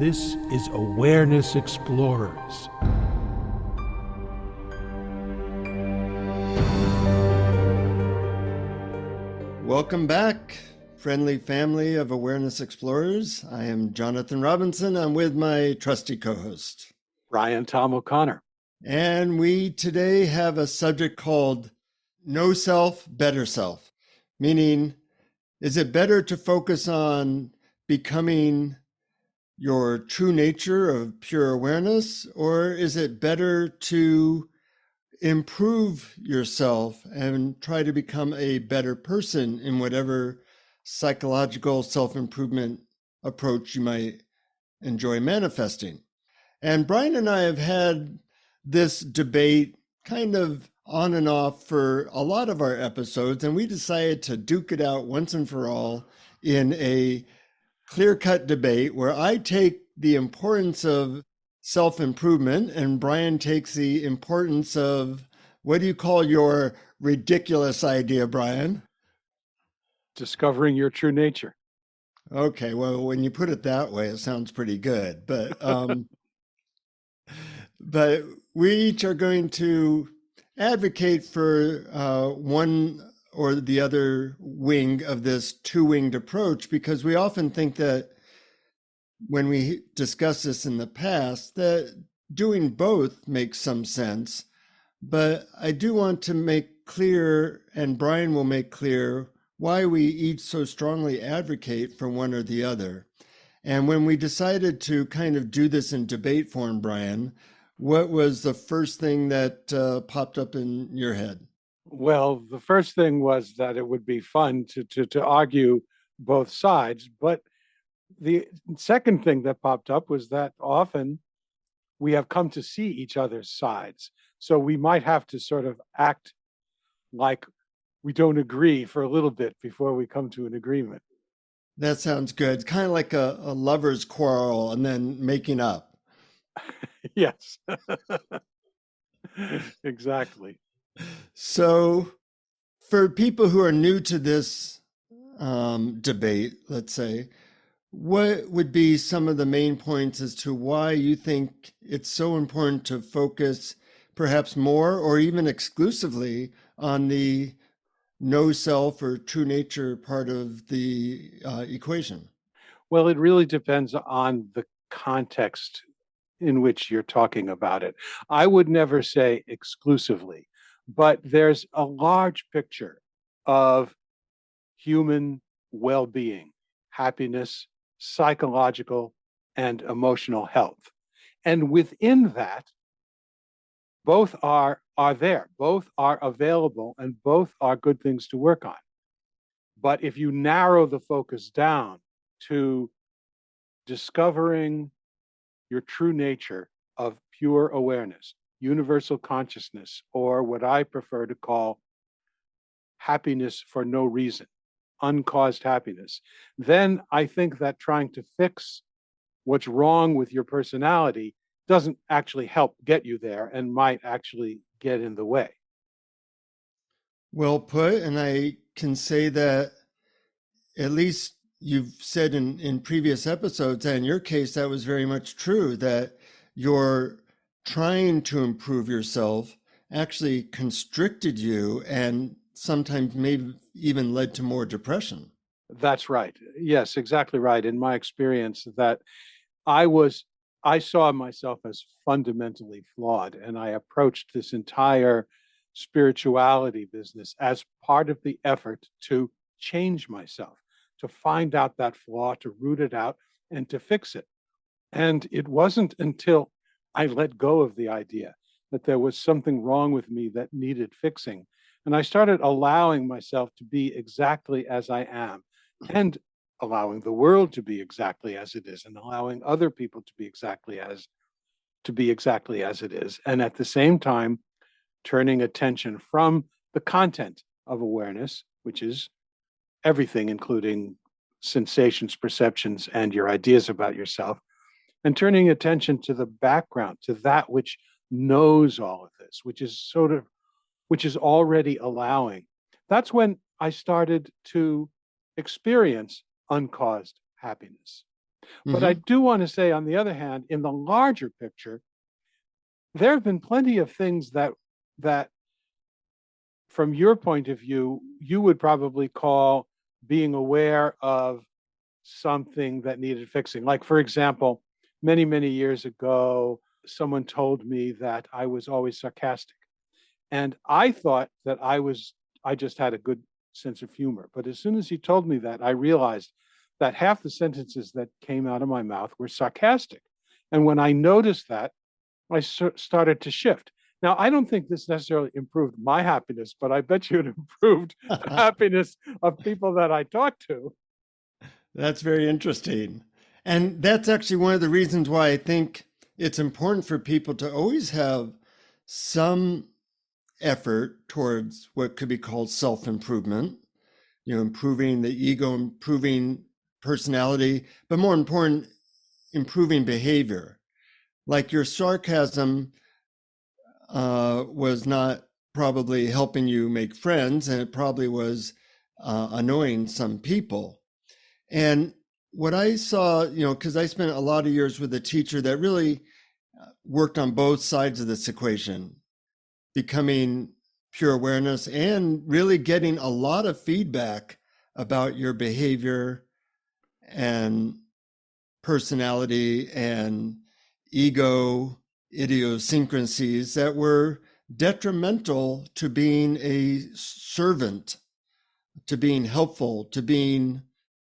This is Awareness Explorers. Welcome back, friendly family of Awareness Explorers. I am Jonathan Robinson. I'm with my trusty co-host, BrianTomO'Connor. And we today have a subject called No Self, Better Self, meaning, is it better to focus on becoming your true nature of pure awareness, or is it better to improve yourself and try to become a better person in whatever psychological self-improvement approach you might enjoy manifesting? And Brian and I have had this debate kind of on and off for a lot of our episodes, and we decided to duke it out once and for all in a clear-cut debate where I take the importance of self-improvement and Brian takes the importance of, what do you call your ridiculous idea, Brian? Discovering your true nature. Okay, well, when you put it that way, it sounds pretty good. But we each are going to advocate for one or the other wing of this two-winged approach, because we often think that when we discussed this in the past, that doing both makes some sense. But I do want to make clear, and Brian will make clear, why we each so strongly advocate for one or the other. And when we decided to kind of do this in debate form, Brian, what was the first thing that popped up in your head? Well, the first thing was that it would be fun to argue both sides. But the second thing that popped up was that often we have come to see each other's sides. So we might have to sort of act like we don't agree for a little bit before we come to an agreement. That sounds good. Kind of like a lover's quarrel and then making up. Yes, exactly. So for people who are new to this debate, let's say, what would be some of the main points as to why you think it's so important to focus perhaps more or even exclusively on the no self or true nature part of the equation? Well, it really depends on the context in which you're talking about it. I would never say exclusively, but there's a large picture of human well-being, happiness, psychological and emotional health. And within that, both are there, both are available, and both are good things to work on. But if you narrow the focus down to discovering your true nature of pure awareness, universal consciousness, or what I prefer to call happiness for no reason, uncaused happiness, then I think that trying to fix what's wrong with your personality doesn't actually help get you there and might actually get in the way. Well put. And I can say that at least you've said in previous episodes, and in your case, that was very much true, that you're trying to improve yourself actually constricted you and sometimes maybe even led to more depression. That's right. Yes, exactly right. In my experience, that I saw myself as fundamentally flawed, and I approached this entire spirituality business as part of the effort to change myself, to find out that flaw, to root it out, and to fix it. And it wasn't until I let go of the idea that there was something wrong with me that needed fixing. And I started allowing myself to be exactly as I am, and allowing the world to be exactly as it is, and allowing other people to be exactly as it is. And at the same time, turning attention from the content of awareness, which is everything, including sensations, perceptions, and your ideas about yourself, and turning attention to the background, to that which knows all of this, which is already allowing. That's when I started to experience uncaused happiness. But I Hmm. do want to say, on the other hand, in the larger picture, there have been plenty of things that from your point of view, you would probably call being aware of something that needed fixing. Like, for example, many, many years ago, someone told me that I was always sarcastic. And I thought that I just had a good sense of humor. But as soon as he told me that, I realized that half the sentences that came out of my mouth were sarcastic. And when I noticed that, I started to shift. Now, I don't think this necessarily improved my happiness, but I bet you it improved the happiness of people that I talked to. That's very interesting. And that's actually one of the reasons why I think it's important for people to always have some effort towards what could be called self improvement, improving the ego, improving personality, but more important, improving behavior. Like your sarcasm was not probably helping you make friends, and it probably was annoying some people. And what I saw, because I spent a lot of years with a teacher that really worked on both sides of this equation, becoming pure awareness and really getting a lot of feedback about your behavior and personality and ego idiosyncrasies that were detrimental to being a servant, to being helpful, to being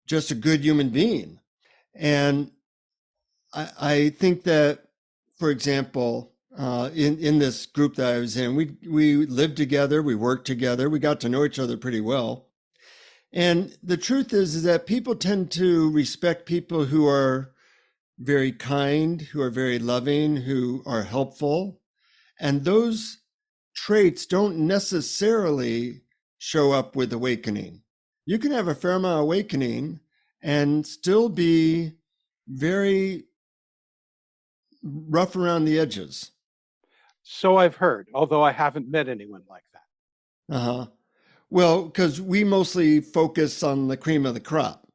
just a good human being. And I think that, for example, in this group that I was in, we lived together, we worked together, we got to know each other pretty well. And the truth is that people tend to respect people who are very kind, who are very loving, who are helpful. And those traits don't necessarily show up with awakening. You can have a fair amount of awakening and still be very rough around the edges. So I've heard, although I haven't met anyone like that. Uh-huh. Well, because we mostly focus on the cream of the crop.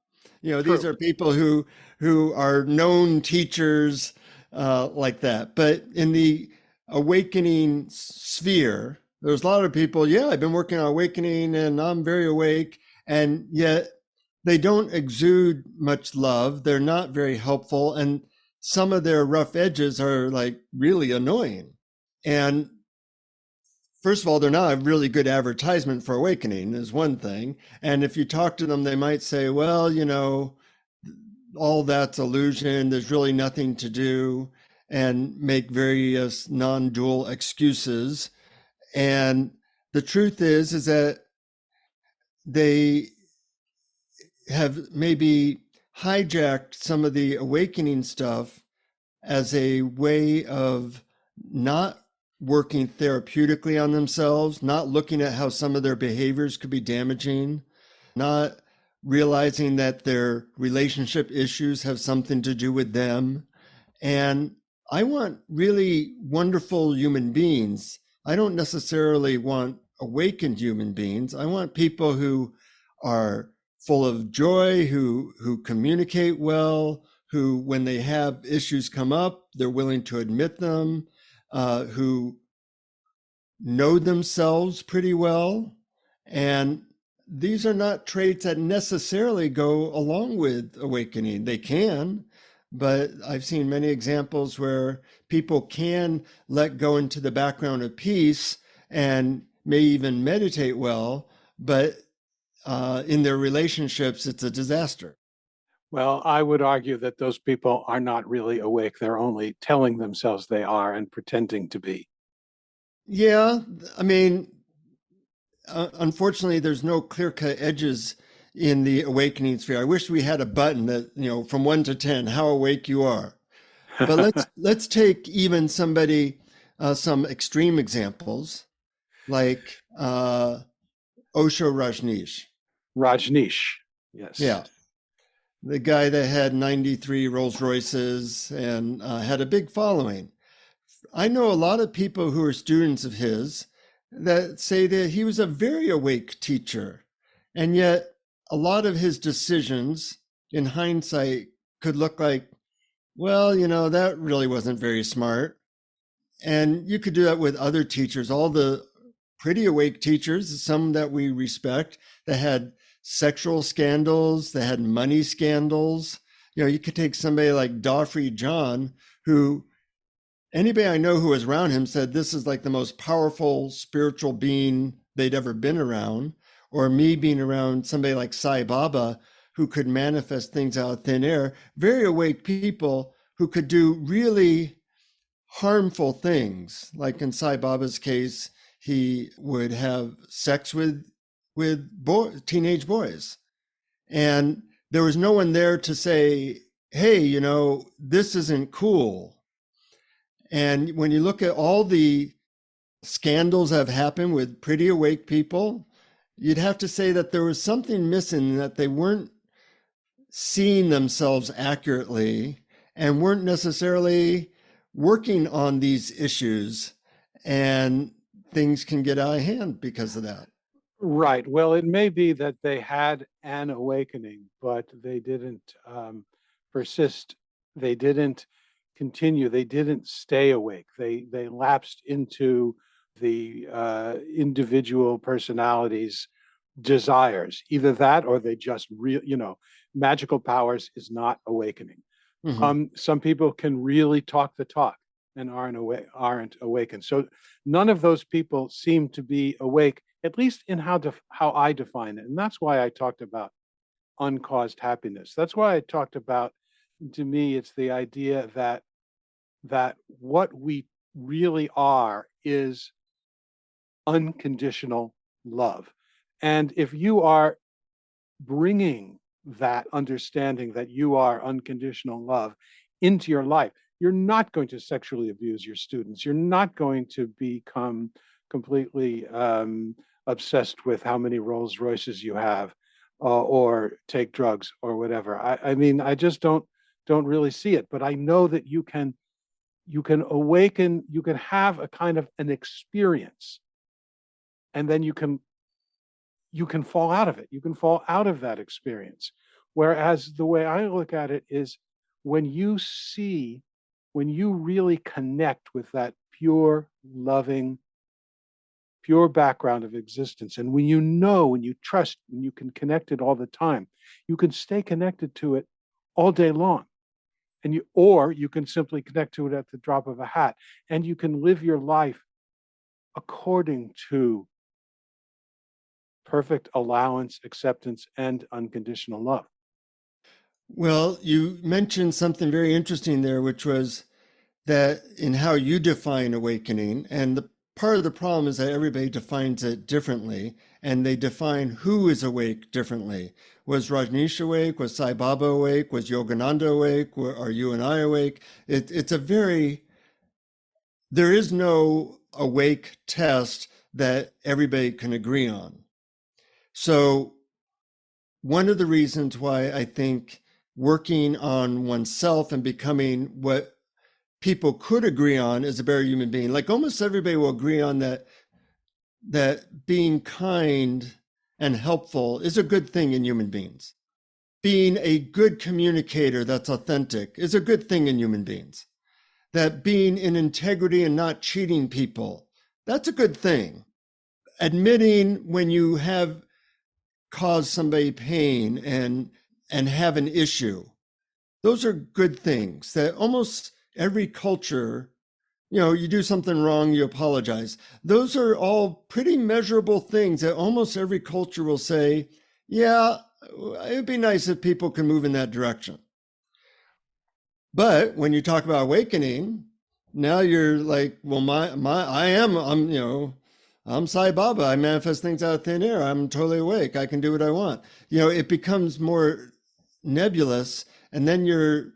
These True. are people who are known teachers like that. But in the awakening sphere, there's a lot of people, yeah, I've been working on awakening and I'm very awake. And yet they don't exude much love. They're not very helpful. And some of their rough edges are like really annoying. And first of all, they're not a really good advertisement for awakening, is one thing. And if you talk to them, they might say, well, all that's illusion. There's really nothing to do, and make various non dual excuses. And the truth is that they have maybe hijacked some of the awakening stuff as a way of not working therapeutically on themselves, not looking at how some of their behaviors could be damaging, not realizing that their relationship issues have something to do with them. And I want really wonderful human beings. I don't necessarily want awakened human beings. I want people who are full of joy, who communicate well, who, when they have issues come up, they're willing to admit them, who know themselves pretty well. And these are not traits that necessarily go along with awakening. They can, but I've seen many examples where people can let go into the background of peace and may even meditate well, but in their relationships, it's a disaster. Well, I would argue that those people are not really awake. They're only telling themselves they are and pretending to be. Yeah, I mean, unfortunately, there's no clear-cut edges in the awakening sphere. I wish we had a button that, from 1 to 10, how awake you are. But let's take even somebody, some extreme examples, like Osho Rajneesh. Rajneesh. Yes. Yeah, the guy that had 93 Rolls Royces and had a big following. I know a lot of people who are students of his that say that he was a very awake teacher. And yet, a lot of his decisions, in hindsight, could look like, well, that really wasn't very smart. And you could do that with other teachers, all the pretty awake teachers, some that we respect, that had sexual scandals, that had money scandals. You could take somebody like Daufrey John, who anybody I know who was around him said this is like the most powerful spiritual being they'd ever been around. Or me being around somebody like Sai Baba, who could manifest things out of thin air, very awake people who could do really harmful things. Like in Sai Baba's case, he would have sex with teenage boys. And there was no one there to say, hey, this isn't cool. And when you look at all the scandals that have happened with pretty awake people, you'd have to say that there was something missing, that they weren't seeing themselves accurately and weren't necessarily working on these issues, and things can get out of hand because of that. Right. Well, it may be that they had an awakening, but they didn't persist. They didn't continue. They didn't stay awake. They lapsed into the individual personalities' desires. Either that, or they just magical powers is not awakening. Mm-hmm. Some people can really talk the talk and aren't awakened. So none of those people seem to be awake, at least in how I define it. And that's why I talked about uncaused happiness. That's why I talked about, to me, it's the idea that what we really are is unconditional love. And if you are bringing that understanding that you are unconditional love into your life, you're not going to sexually abuse your students. You're not going to become completely obsessed with how many Rolls Royces you have, or take drugs or whatever. I mean, I just don't really see it. But I know that you can awaken. You can have a kind of an experience, and then you can fall out of it. You can fall out of that experience. Whereas the way I look at it is, when you really connect with that pure, loving, pure background of existence, and when you trust, when you can connect it all the time, you can stay connected to it all day long. Or you can simply connect to it at the drop of a hat, and you can live your life according to perfect allowance, acceptance, and unconditional love. Well, you mentioned something very interesting there, which was that in how you define awakening. And the part of the problem is that everybody defines it differently, and they define who is awake differently. Was Rajneesh awake? Was Sai Baba awake? Was Yogananda awake? Are you and I awake? There is no awake test that everybody can agree on. So one of the reasons why I think working on oneself and becoming what people could agree on is a better human being, like almost everybody will agree on that being kind and helpful is a good thing in human beings. Being a good communicator that's authentic is a good thing in human beings. That being in integrity and not cheating people, that's a good thing. Admitting when you have caused somebody pain and have an issue, those are good things that almost every culture, you do something wrong, you apologize. Those are all pretty measurable things that almost every culture will say, yeah, it'd be nice if people can move in that direction. But when you talk about awakening, now you're like, well, I'm Sai Baba. I manifest things out of thin air. I'm totally awake. I can do what I want. It becomes more nebulous, and then you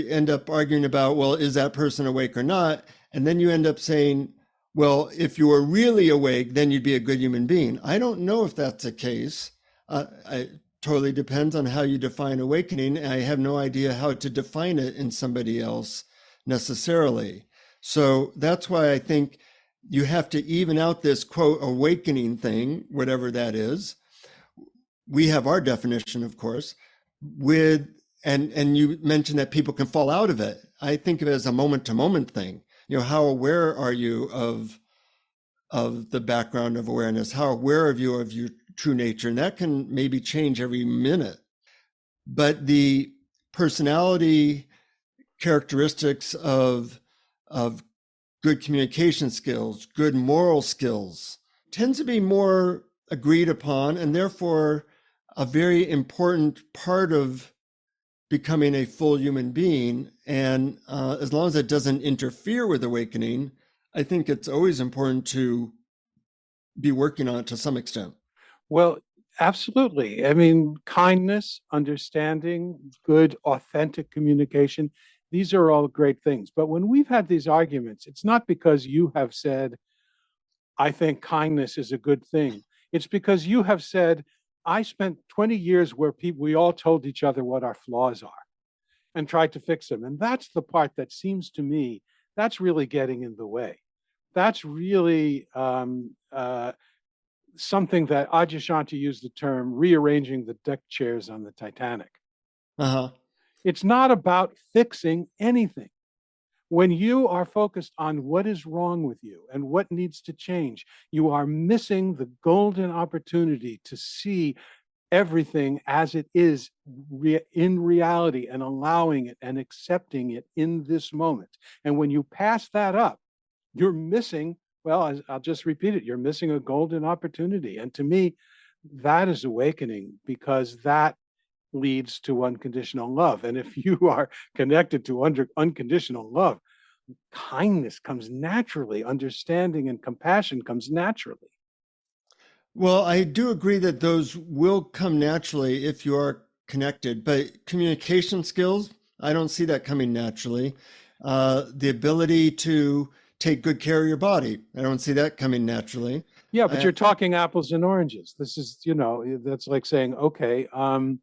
end up arguing about, well, is that person awake or not? And then you end up saying, well, if you were really awake, then you'd be a good human being. I don't know if that's the case. It totally depends on how you define awakening. I have no idea how to define it in somebody else necessarily. So that's why I think you have to even out this, quote, awakening thing, whatever that is. We have our definition, of course, with and you mentioned that people can fall out of it. I think of it as a moment to moment thing. How aware are you of the background of awareness? How aware are you of your true nature? And that can maybe change every minute. But the personality characteristics of good communication skills, good moral skills, tends to be more agreed upon, and therefore a very important part of becoming a full human being. And as long as it doesn't interfere with awakening, I think it's always important to be working on it to some extent. Well, absolutely. I mean, kindness, understanding, good, authentic communication, these are all great things. But when we've had these arguments, it's not because you have said, I think kindness is a good thing. It's because you have said, I spent 20 years where we all told each other what our flaws are and tried to fix them. And that's the part that seems to me, that's really getting in the way. That's really something that Adyashanti used the term rearranging the deck chairs on the Titanic. Uh-huh. It's not about fixing anything. When you are focused on what is wrong with you and what needs to change, you are missing the golden opportunity to see everything as it is in reality and allowing it and accepting it in this moment. And when you pass that up, you're missing, well, I'll just repeat it, you're missing a golden opportunity. And to me, that is awakening, because that leads to unconditional love. And if you are connected to unconditional love, kindness comes naturally, understanding and compassion comes naturally. Well, I do agree that those will come naturally if you are connected, but communication skills, I don't see that coming naturally. The ability to take good care of your body, I don't see that coming naturally. Yeah, but you're talking apples and oranges. This is, that's like saying, okay, I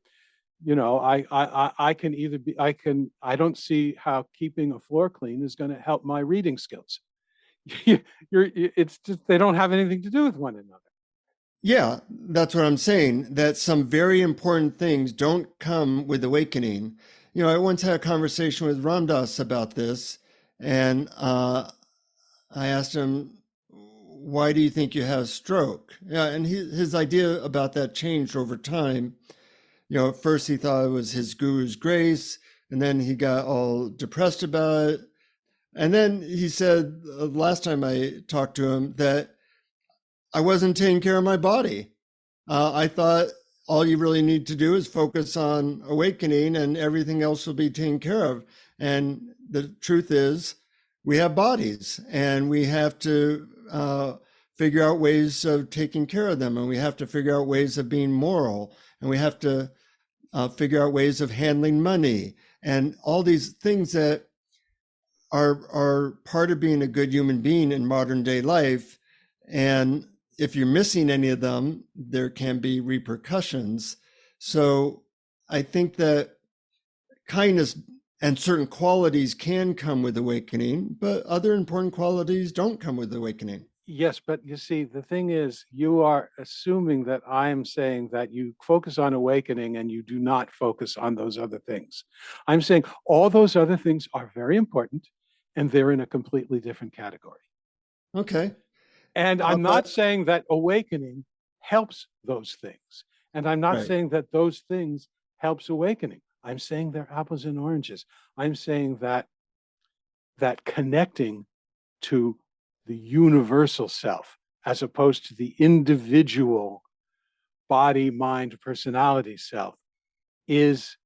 can either be, I don't see how keeping a floor clean is going to help my reading skills. It's just, they don't have anything to do with one another. Yeah, that's what I'm saying, that some very important things don't come with awakening. I once had a conversation with Ramdas about this, and I asked him, why do you think you have a stroke? Yeah, and his idea about that changed over time. At first he thought it was his guru's grace, and then he got all depressed about it. And then he said, last time I talked to him, that I wasn't taking care of my body. I thought all you really need to do is focus on awakening and everything else will be taken care of. And the truth is, we have bodies and we have to figure out ways of taking care of them. And we have to figure out ways of being moral. And we have to figure out ways of handling money and all these things that are part of being a good human being in modern day life. And if you're missing any of them, there can be repercussions. So I think that kindness and certain qualities can come with awakening, but other important qualities don't come with awakening. Yes, but you see, the thing is, you are assuming that I am saying that you focus on awakening and you do not focus on those other things. I'm saying all those other things are very important and they're in a completely different category. Okay. And I'm not saying that awakening helps those things. And I'm not saying that those things helps awakening. I'm saying they're apples and oranges. I'm saying that connecting to the universal self, as opposed to the individual body, mind, personality self, is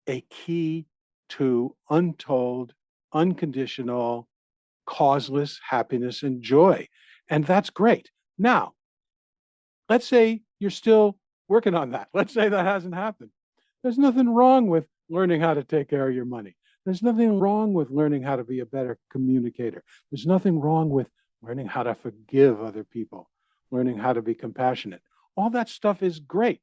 a key to untold, unconditional, causeless happiness and joy. And that's great. Now, let's say you're still working on that. Let's say that hasn't happened. There's nothing wrong with learning how to take care of your money. There's nothing wrong with learning how to be a better communicator. There's nothing wrong with learning how to forgive other people, learning how to be compassionate. All that stuff is great.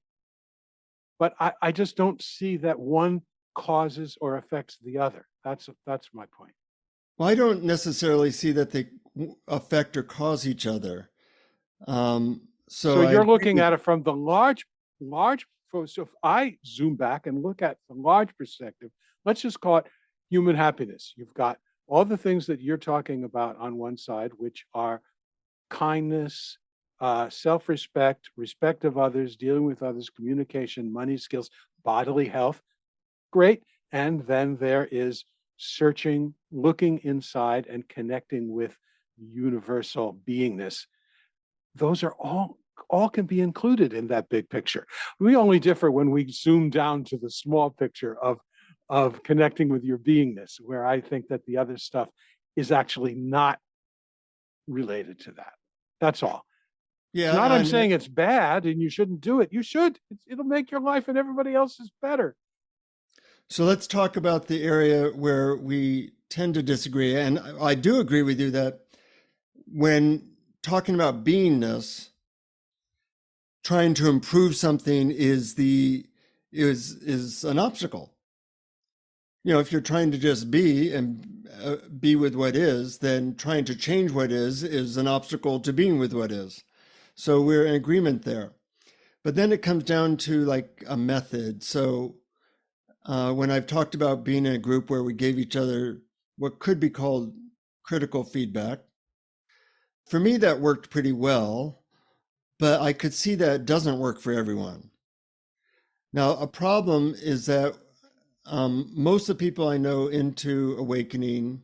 But I just don't see that one causes or affects the other. That's my point. Well, I don't necessarily see that they affect or cause each other. So you're looking at it from the large So if I zoom back and look at the large perspective, let's just call it human happiness. You've got all the things that you're talking about on one side, which are kindness, self-respect, respect of others, dealing with others, communication, money skills, bodily health. Great. And then there is searching, looking inside and connecting with universal beingness. Those are all can be included in that big picture. We only differ when we zoom down to the small picture of connecting with your beingness, where I think that the other stuff is actually not related to that. That's all. Yeah, Not I'm saying it's bad and you shouldn't do it. You should. It'll make your life and everybody else's better. So let's talk about the area where we tend to disagree. And I do agree with you that when talking about beingness, trying to improve something is an obstacle. You know, if you're trying to just be and be with what is, then trying to change what is an obstacle to being with what is. So we're in agreement there. But then it comes down to like a method. So when I've talked about being in a group where we gave each other what could be called critical feedback, for me, that worked pretty well, but I could see that it doesn't work for everyone. Now, a problem is that most of the people I know into awakening,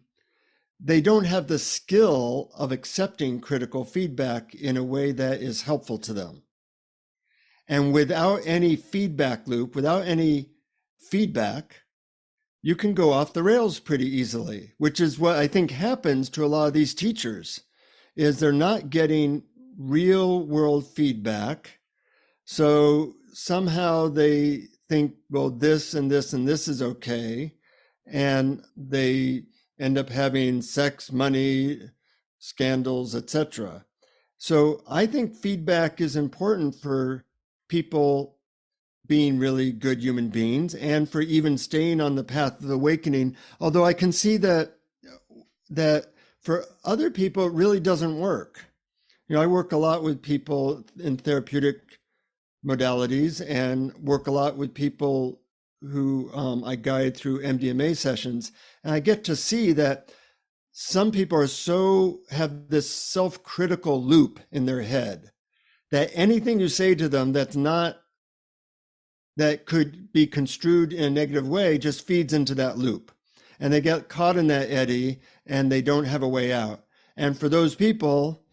they don't have the skill of accepting critical feedback in a way that is helpful to them. And without any feedback loop, without any feedback, you can go off the rails pretty easily, which is what I think happens to a lot of these teachers, is they're not getting real world feedback. So somehow they think, well, this and this and this is okay. And they end up having sex, money, scandals, etc. So I think feedback is important for people being really good human beings and for even staying on the path of awakening. Although I can see that for other people, it really doesn't work. You know, I work a lot with people in therapeutic modalities and work a lot with people who I guide through MDMA sessions. And I get to see that some people have this self-critical loop in their head that anything you say to them that could be construed in a negative way just feeds into that loop. And they get caught in that eddy and they don't have a way out. And for those people,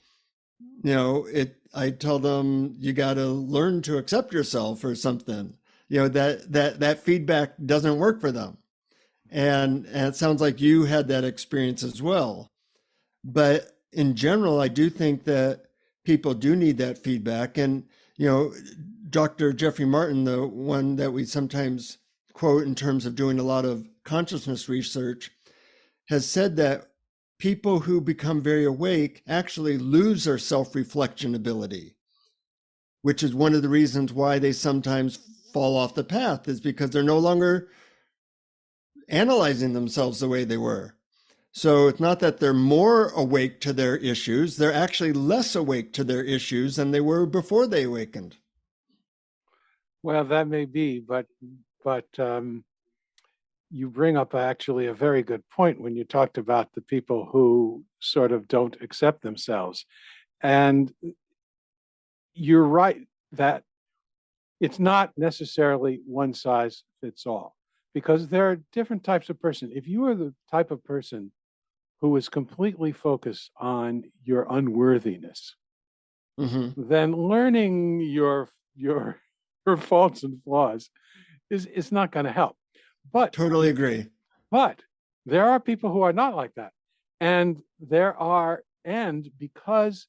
you know, I tell them, you got to learn to accept yourself or something, you know, that feedback doesn't work for them. And it sounds like you had that experience as well. But in general, I do think that people do need that feedback. And, you know, Dr. Jeffrey Martin, the one that we sometimes quote in terms of doing a lot of consciousness research, has said that people who become very awake actually lose their self-reflection ability, which is one of the reasons why they sometimes fall off the path, is because they're no longer analyzing themselves the way they were. So it's not that they're more awake to their issues, they're actually less awake to their issues than they were before they awakened. Well, that may be, but you bring up actually a very good point when you talked about the people who sort of don't accept themselves. And you're right that it's not necessarily one size fits all, because there are different types of person. If you are the type of person who is completely focused on your unworthiness, then learning your faults and flaws is not going to help. But totally agree. But there are people who are not like that. And because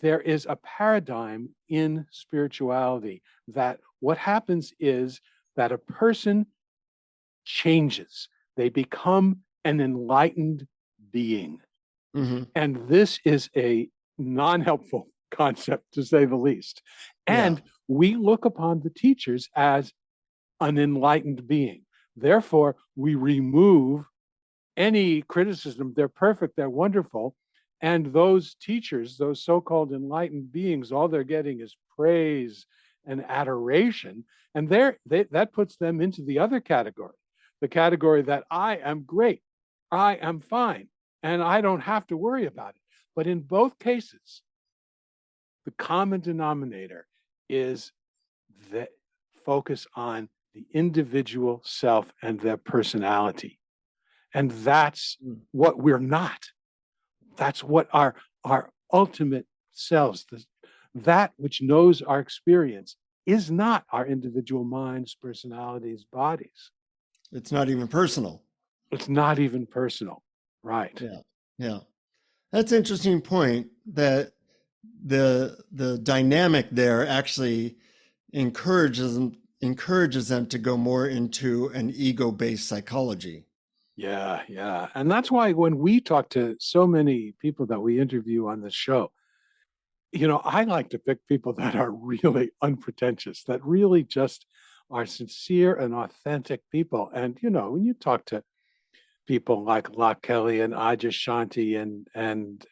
there is a paradigm in spirituality that what happens is that a person changes. They become an enlightened being. And this is a non-helpful concept, to say the least. And we look upon the teachers as an enlightened being. Therefore, we remove any criticism. They're perfect, they're wonderful. And those teachers, those so-called enlightened beings, all they're getting is praise and adoration. And that puts them into the other category, the category that I am great, I am fine, and I don't have to worry about it. But in both cases, the common denominator is the focus on the individual self and their personality. And that's what we're not. That's what our ultimate selves, that which knows our experience, is not our individual minds, personalities, bodies. It's not even personal. It's not even personal. Right. Yeah. Yeah. That's an interesting point, that the dynamic there actually encourages them to go more into an ego-based psychology. Yeah, yeah. And that's why when we talk to so many people that we interview on the show, I like to pick people that are really unpretentious, that really just are sincere and authentic people. And, when you talk to people like Locke Kelly and Aja Shanti and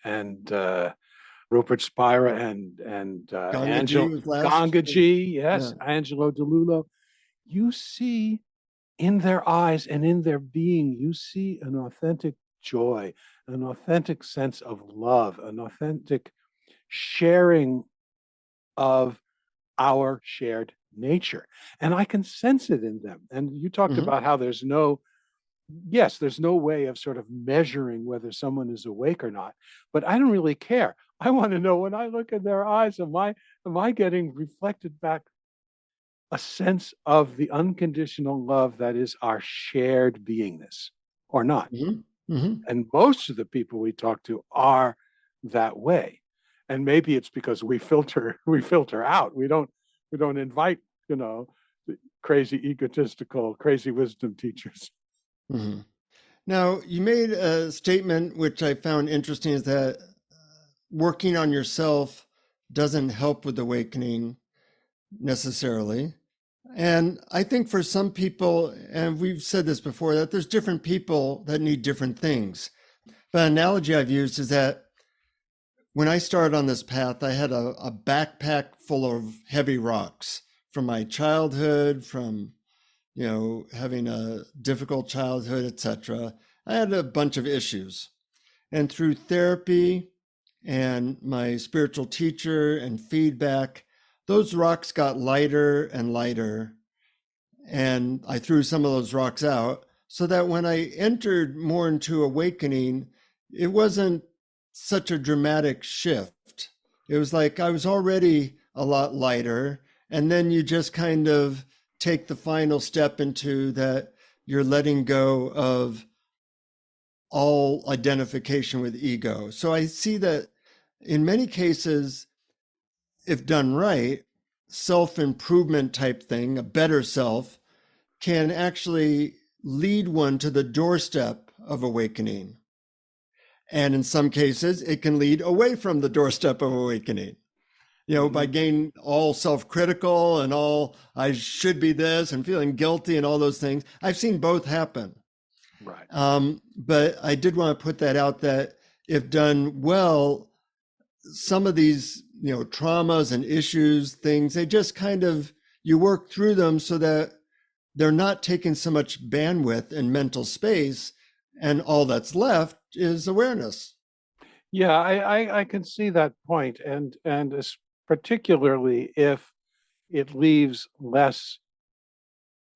Rupert Spira and Gangaji was last. Gangaji, yes, Yeah. Angelo DeLullo, you see in their eyes and in their being, you see an authentic joy, an authentic sense of love, an authentic sharing of our shared nature. And I can sense it in them. And you talked about how there's no way of sort of measuring whether someone is awake or not, but I don't really care. I want to know, when I look in their eyes, am I getting reflected back a sense of the unconditional love that is our shared beingness or not? And most of the people we talk to are that way. And maybe it's because we filter out. We don't invite, crazy egotistical, crazy wisdom teachers. Now, you made a statement which I found interesting, is that working on yourself doesn't help with awakening necessarily. And I think for some people, and we've said this before, that there's different people that need different things. But an analogy I've used is that when I started on this path, I had a backpack full of heavy rocks from my childhood, from having a difficult childhood, etc. I had a bunch of issues. And through therapy and my spiritual teacher and feedback, those rocks got lighter and lighter. And I threw some of those rocks out, so that when I entered more into awakening, it wasn't such a dramatic shift. It was like I was already a lot lighter. And then you just kind of take the final step into that you're letting go of all identification with ego. So I see that in many cases, if done right, self-improvement type thing, a better self, can actually lead one to the doorstep of awakening. And in some cases, it can lead away from the doorstep of awakening. By getting all self-critical and all, I should be this, and feeling guilty and all those things. I've seen both happen. Right. But I did want to put that out, that if done well, some of these, traumas and issues, things, they just kind of, you work through them so that they're not taking so much bandwidth and mental space, and all that's left is awareness. Yeah, I can see that point, and particularly if it leaves less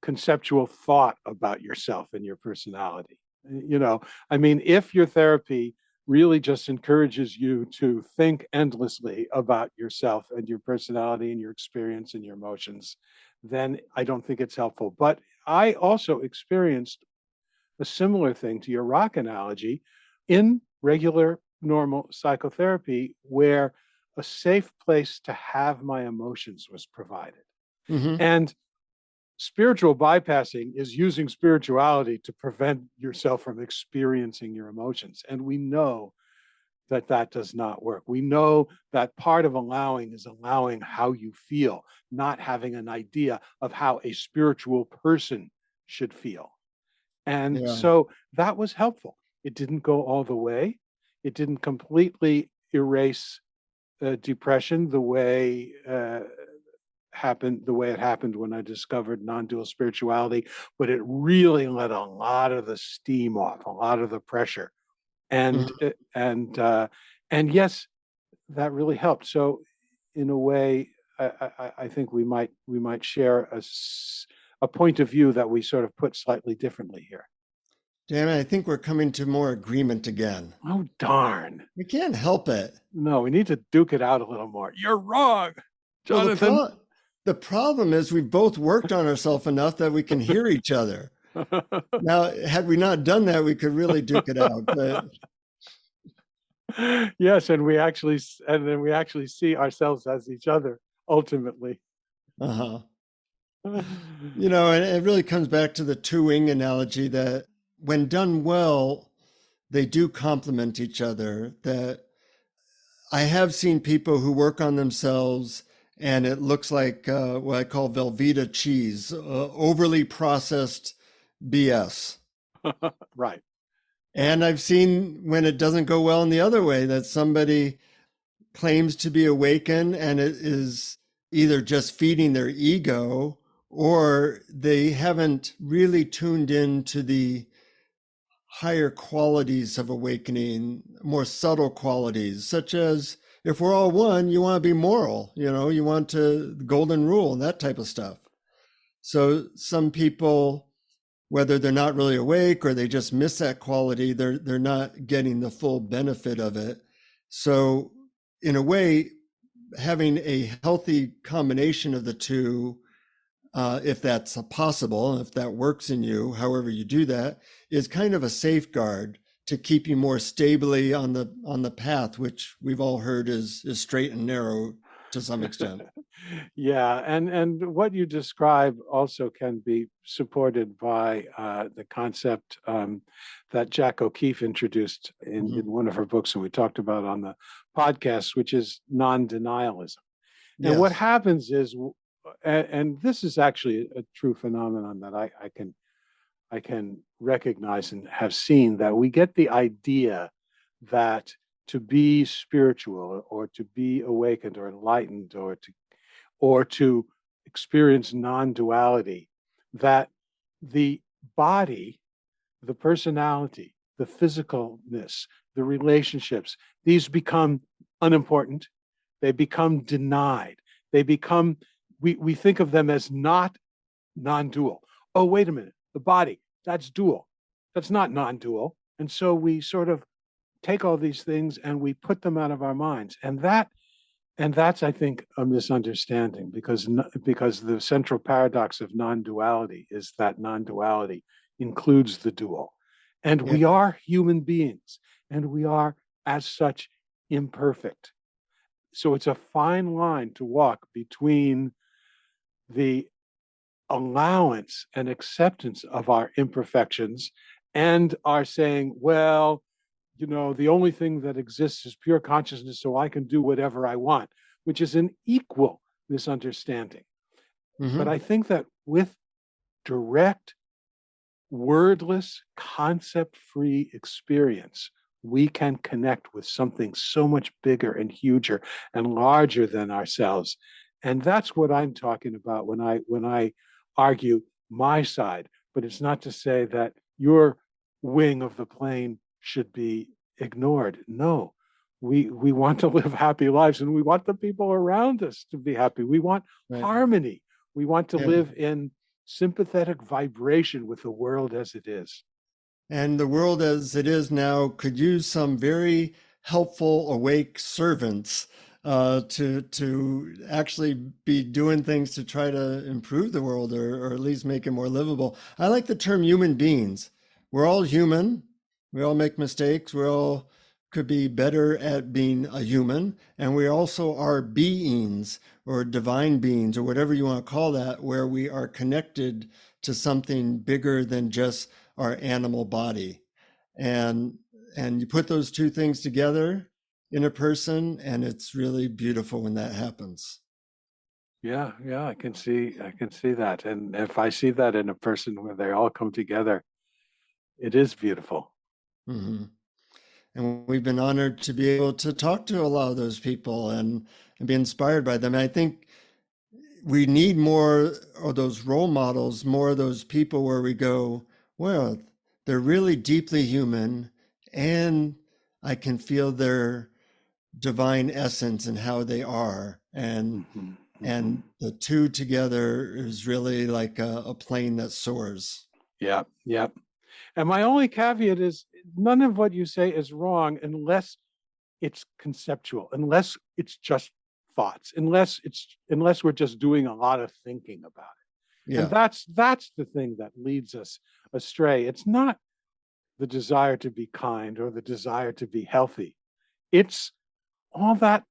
conceptual thought about yourself and your personality. If your therapy really just encourages you to think endlessly about yourself and your personality and your experience and your emotions, then I don't think it's helpful. But I also experienced a similar thing to your rock analogy in regular, normal psychotherapy, where a safe place to have my emotions was provided. And spiritual bypassing is using spirituality to prevent yourself from experiencing your emotions. And we know that does not work. We know that part of allowing is allowing how you feel, not having an idea of how a spiritual person should feel. And so that was helpful. It didn't go all the way. It didn't completely erase depression the way happened the way it happened when I discovered non-dual spirituality, but it really let a lot of the steam off, a lot of the pressure. And Mhm. and yes, that really helped. So in a way, I think we might share a point of view that we sort of put slightly differently here. Damn it, I think we're coming to more agreement again. Oh, darn. We can't help it. No, we need to duke it out a little more. You're wrong, Well, Jonathan. the problem is we've both worked on ourselves enough that we can hear each other. Now, had we not done that, we could really duke it out. But Yes, and then we actually see ourselves as each other ultimately. uh-huh. And it really comes back to the two-wing analogy that when done well, they do complement each other. That I have seen people who work on themselves and it looks like what I call Velveeta cheese, overly processed BS. Right. And I've seen when it doesn't go well in the other way, that somebody claims to be awakened and it is either just feeding their ego or they haven't really tuned into the higher qualities of awakening, more subtle qualities, such as if we're all one, you want to be moral, you want to golden rule and that type of stuff. So some people, whether they're not really awake or they just miss that quality, they're not getting the full benefit of it. So in a way, having a healthy combination of the two, if that's possible, if that works in you, however you do that, is kind of a safeguard to keep you more stably on the path, which we've all heard is straight and narrow to some extent. Yeah, and what you describe also can be supported by the concept that Jack O'Keefe introduced in one of her books, and we talked about on the podcast, which is non-denialism. And what Yes. happens is, and this is actually a true phenomenon that I can recognize and have seen, that we get the idea that to be spiritual or to be awakened or enlightened or to experience non-duality, that the body, the personality, the physicalness, the relationships, these become unimportant. They become denied. They become, we think of them as not non-dual. Oh, wait a minute, the body, that's dual. That's not non-dual. And so we sort of take all these things and we put them out of our minds. And that's, I think, a misunderstanding, because the central paradox of non-duality is that non-duality includes the dual. And Yeah. we are human beings, and we are, as such, imperfect. So it's a fine line to walk between the allowance and acceptance of our imperfections and our saying, well, the only thing that exists is pure consciousness, so I can do whatever I want, which is an equal misunderstanding. But I think that with direct, wordless, concept-free experience, we can connect with something so much bigger and huger and larger than ourselves. And that's what I'm talking about when I argue my side. But it's not to say that your wing of the plane should be ignored. No, we want to live happy lives, and we want the people around us to be happy. We want harmony. We want to live in sympathetic vibration with the world as it is. And the world as it is now could use some very helpful, awake servants to actually be doing things to try to improve the world, or at least make it more livable. I like the term human beings. We're all human. We all make mistakes. We all could be better at being a human. And we also are beings, or divine beings, or whatever you want to call that, where we are connected to something bigger than just our animal body. And you put those two things together in a person, and it's really beautiful when that happens. Yeah, I can see that. And if I see that in a person where they all come together, it is beautiful. Mm-hmm. And we've been honored to be able to talk to a lot of those people and be inspired by them. And I think we need more of those role models, more of those people where we go, well, they're really deeply human, and I can feel their divine essence and how they are. And the two together is really like a plane that soars. Yeah, yeah. And my only caveat is none of what you say is wrong unless it's conceptual, unless it's just thoughts, unless we're just doing a lot of thinking about it. And Yeah. that's the thing that leads us astray. It's not the desire to be kind or the desire to be healthy. It's all that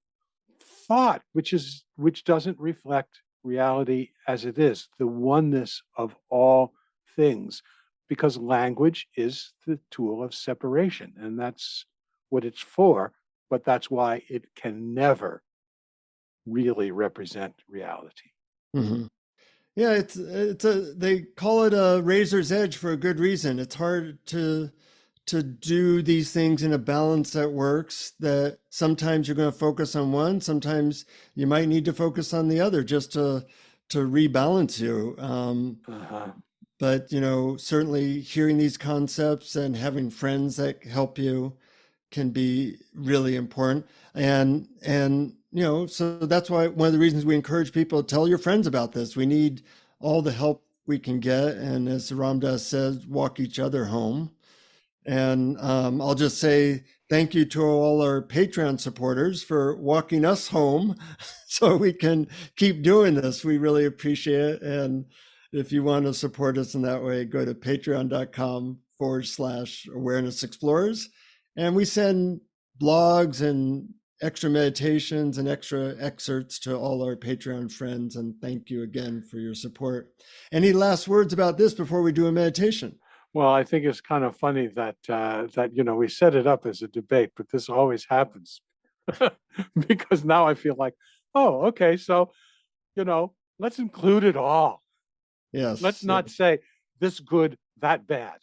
thought which doesn't reflect reality as it is, the oneness of all things, because language is the tool of separation, and that's what it's for, but that's why it can never really represent reality. Mm-hmm. Yeah, they call it a razor's edge for a good reason. It's hard to do these things in a balance that works, that sometimes you're going to focus on one, sometimes you might need to focus on the other just to rebalance you. But certainly hearing these concepts and having friends that help you can be really important. And so that's why one of the reasons we encourage people to tell your friends about this. We need all the help we can get, and as Ram Dass says, walk each other home. And I'll just say thank you to all our Patreon supporters for walking us home so we can keep doing this. We really appreciate it. And if you want to support us in that way, go to patreon.com/awareness explorers. And we send blogs and extra meditations and extra excerpts to all our Patreon friends. And thank you again for your support. Any last words about this before we do a meditation? Well, I think it's kind of funny that we set it up as a debate, but this always happens because now I feel like, oh, okay, so let's include it all. Yes. Let's not say this good, that bad.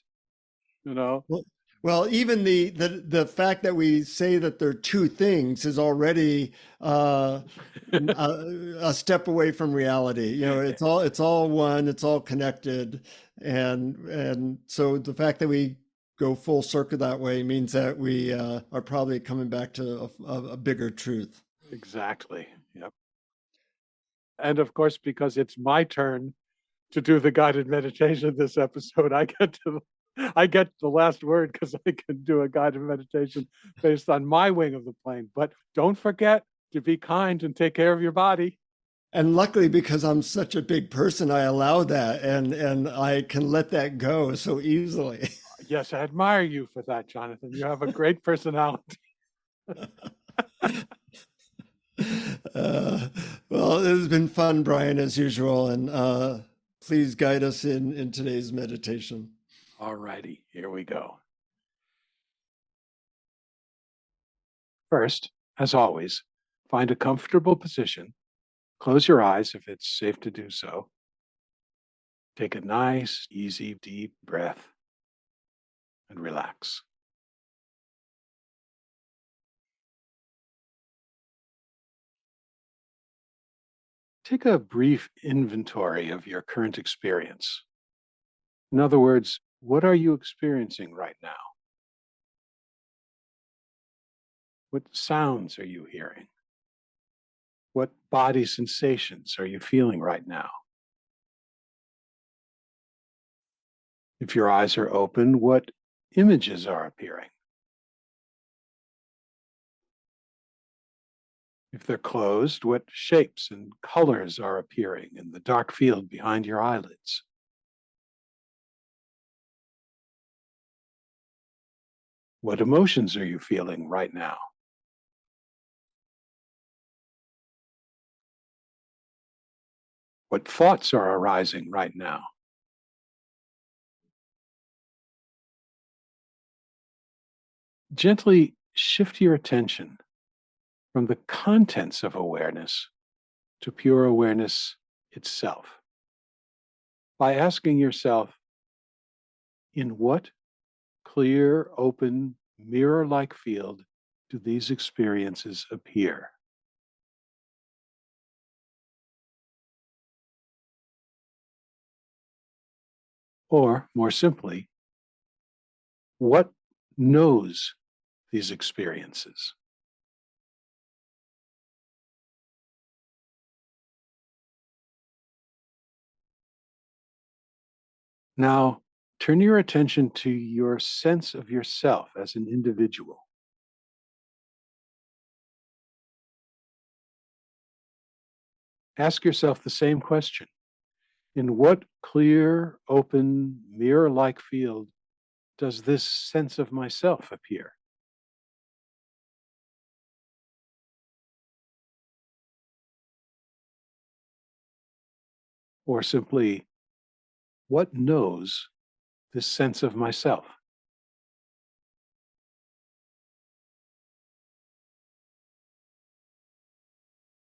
Well, even the fact that we say that they're two things is already a step away from reality. It's all one. It's all connected, and so the fact that we go full circle that way means that we are probably coming back to a bigger truth. Exactly. Yep. And of course, because it's my turn to do the guided meditation this episode, I get the last word because I can do a guided meditation based on my wing of the plane. But don't forget to be kind and take care of your body. And luckily, because I'm such a big person, I allow that, and I can let that go so easily. Yes, I admire you for that, Jonathan. You have a great personality. Well, it has been fun, Brian, as usual, and please guide us in today's meditation. All righty, here we go. First, as always, find a comfortable position. Close your eyes if it's safe to do so. Take a nice, easy, deep breath and relax. Take a brief inventory of your current experience. In other words, what are you experiencing right now? What sounds are you hearing? What body sensations are you feeling right now? If your eyes are open, what images are appearing? If they're closed, what shapes and colors are appearing in the dark field behind your eyelids? What emotions are you feeling right now? What thoughts are arising right now? Gently shift your attention from the contents of awareness to pure awareness itself by asking yourself, in what clear, open, mirror-like field do these experiences appear? Or, more simply, what knows these experiences? Now, turn your attention to your sense of yourself as an individual. Ask yourself the same question. In what clear, open, mirror-like field does this sense of myself appear? Or simply, what knows this sense of myself?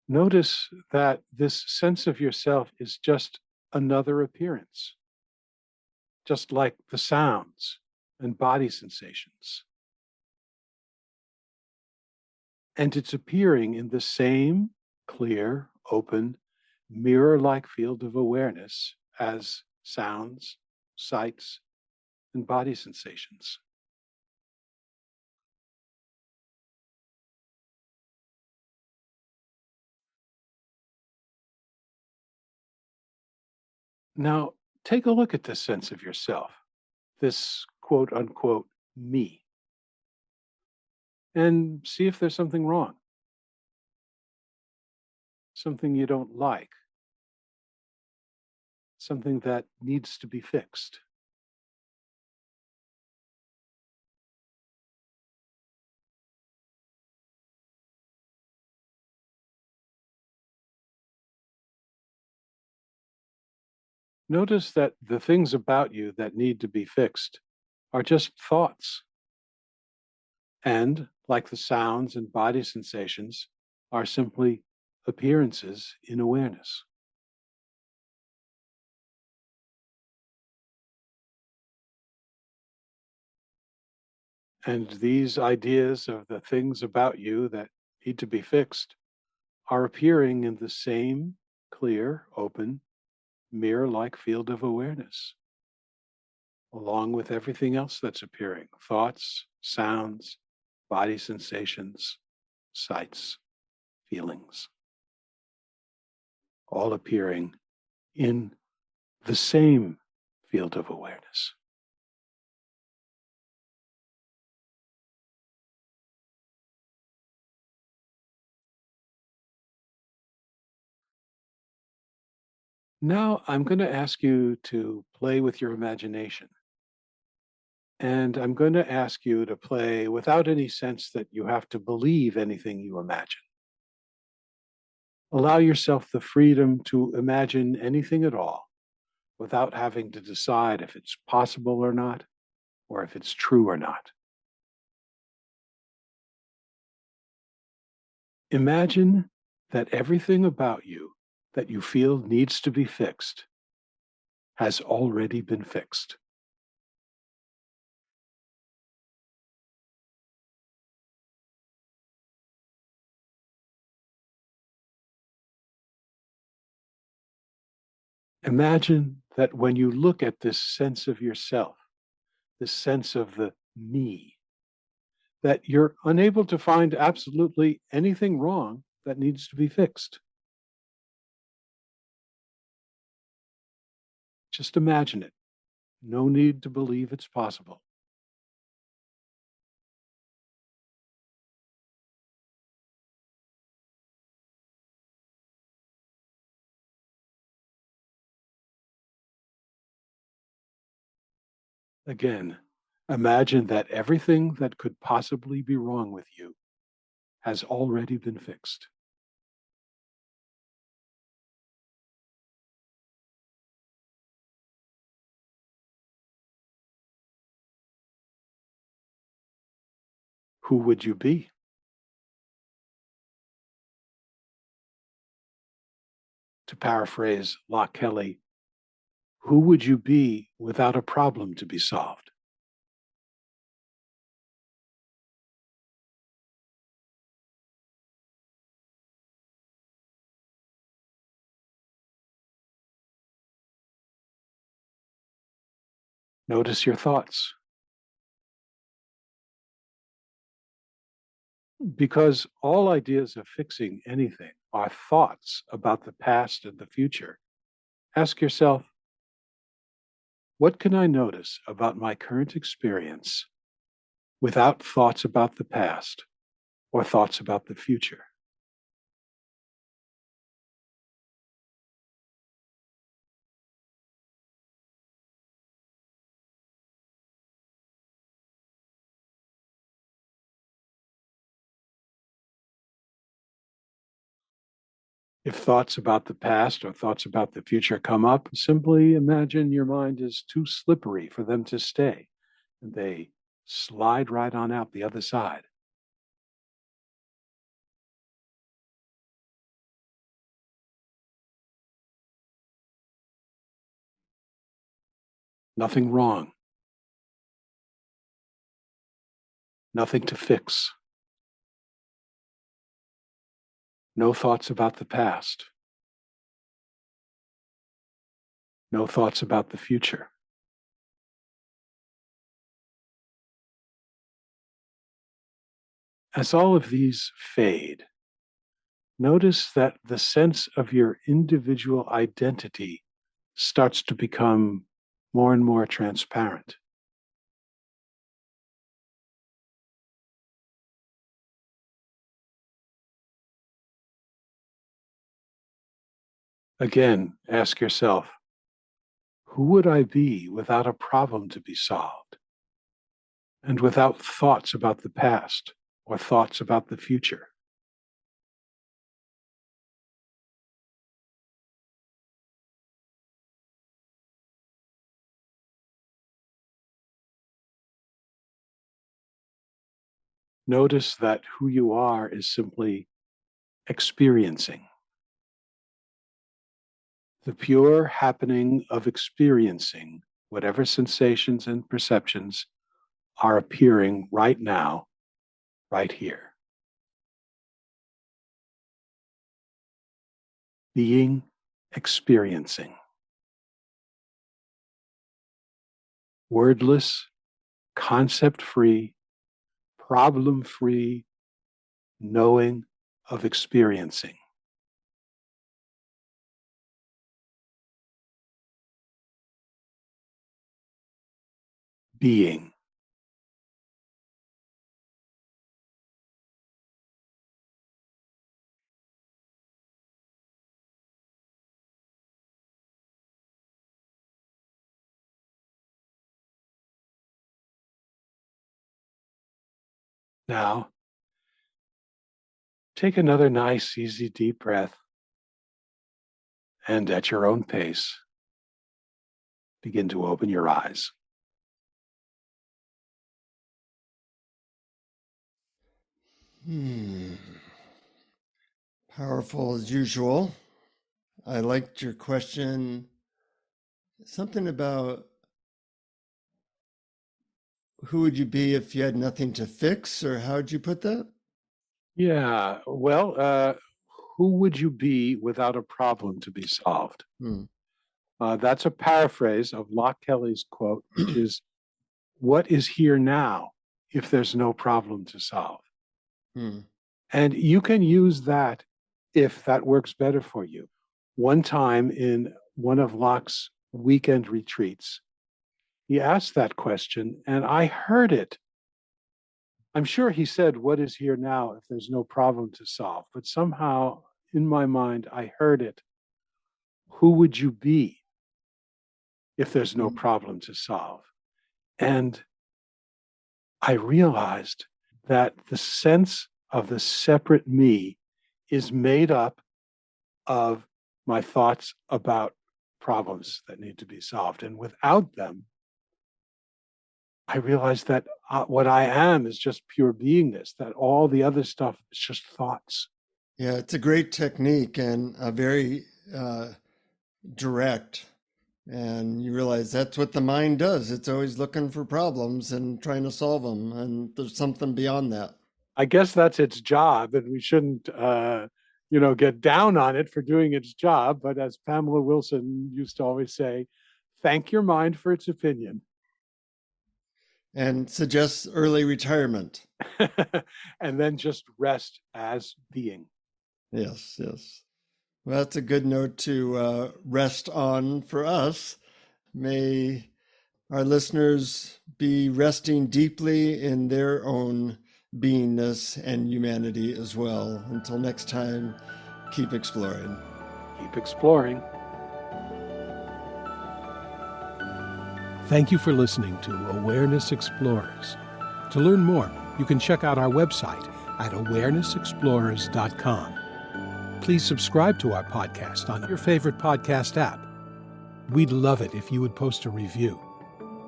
Notice that this sense of yourself is just another appearance, just like the sounds and body sensations. And it's appearing in the same clear, open, mirror-like field of awareness as sounds, sights, and body sensations. Now, take a look at this sense of yourself, this quote unquote me, and see if there's something wrong, something you don't like, something that needs to be fixed. Notice that the things about you that need to be fixed are just thoughts, and, like the sounds and body sensations, are simply appearances in awareness. And these ideas of the things about you that need to be fixed are appearing in the same clear, open, mirror-like field of awareness, along with everything else that's appearing: thoughts, sounds, body sensations, sights, feelings, all appearing in the same field of awareness. Now I'm going to ask you to play with your imagination. And I'm going to ask you to play without any sense that you have to believe anything you imagine. Allow yourself the freedom to imagine anything at all without having to decide if it's possible or not, or if it's true or not. Imagine that everything about you that you feel needs to be fixed has already been fixed. Imagine that when you look at this sense of yourself, this sense of the me, that you're unable to find absolutely anything wrong that needs to be fixed. Just imagine it. No need to believe it's possible. Again, imagine that everything that could possibly be wrong with you has already been fixed. Who would you be? To paraphrase Locke Kelly, who would you be without a problem to be solved? Notice your thoughts. Because all ideas of fixing anything are thoughts about the past and the future. Ask yourself, what can I notice about my current experience without thoughts about the past or thoughts about the future? If thoughts about the past or thoughts about the future come up, simply imagine your mind is too slippery for them to stay, and they slide right on out the other side. Nothing wrong, nothing to fix, no thoughts about the past, no thoughts about the future. As all of these fade, notice that the sense of your individual identity starts to become more and more transparent. Again, ask yourself, who would I be without a problem to be solved and without thoughts about the past or thoughts about the future? Notice that who you are is simply experiencing. The pure happening of experiencing whatever sensations and perceptions are appearing right now, right here. Being, experiencing. Wordless, concept-free, problem-free knowing of experiencing. Being. Now, take another nice, easy, deep breath, and at your own pace, begin to open your eyes. Powerful as usual. I liked your question. Something about who would you be if you had nothing to fix, or how would you put that? Yeah, well, who would you be without a problem to be solved? Hmm. That's a paraphrase of Locke Kelly's quote, which is, what is here now if there's no problem to solve? Hmm. And you can use that if that works better for you. One time in one of Locke's weekend retreats, he asked that question, and I heard it. I'm sure he said, what is here now if there's no problem to solve? But somehow in my mind, I heard it. Who would you be if there's no problem to solve? And I realized that the sense of the separate me is made up of my thoughts about problems that need to be solved. And without them, I realized that what I am is just pure beingness, that all the other stuff is just thoughts. Yeah, it's a great technique and a very direct. And you realize that's what the mind does. It's always looking for problems and trying to solve them. And there's something beyond that. I guess that's its job, and we shouldn't, get down on it for doing its job. But as Pamela Wilson used to always say, thank your mind for its opinion. and suggests early retirement. And then just rest as being. Yes, yes. Well, that's a good note to rest on for us. May our listeners be resting deeply in their own beingness and humanity as well. Until next time, keep exploring. Keep exploring. Thank you for listening to Awareness Explorers. To learn more, you can check out our website at awarenessexplorers.com. Please subscribe to our podcast on your favorite podcast app. We'd love it if you would post a review.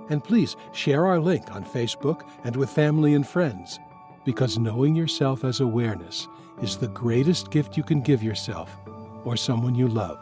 And please share our link on Facebook and with family and friends, because knowing yourself as awareness is the greatest gift you can give yourself or someone you love.